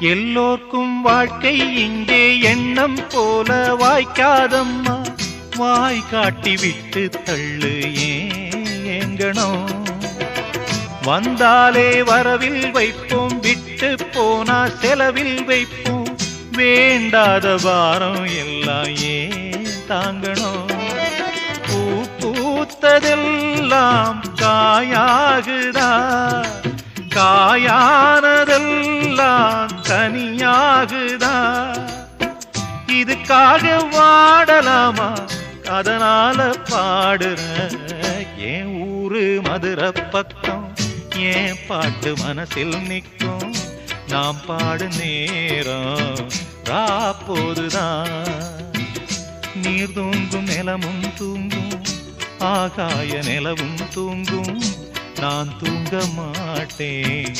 எல்லோர்க்கும் வாழ்க்கை இங்கே எண்ணம் போல வாய்க்காதம்மா. வாய் காட்டி விட்டு தள்ளு ஏங்கணும். வந்தாலே வரவில் வைப்போம், விட்டு போனா செலவில் வைப்போம். வேண்டாத பாரம் எல்லாம் ஏன் தாங்கணும். பூ பூத்ததெல்லாம் காயாகுதா, காயானதெல்லாம் கனியாகுதா. இதுக்காக வாடலாமா, அதனால பாடுற. என் ஊரு மதுரை பக்கம், என் பாட்டு மனசில் நிற்கும். நாம் பாடு நேரம் ராப்போதுதான். நீர் தூங்கும் நிலமும் தூங்கும், ஆகாய நிலவும் தூங்கும். நான் தூங்க மாட்டேன்.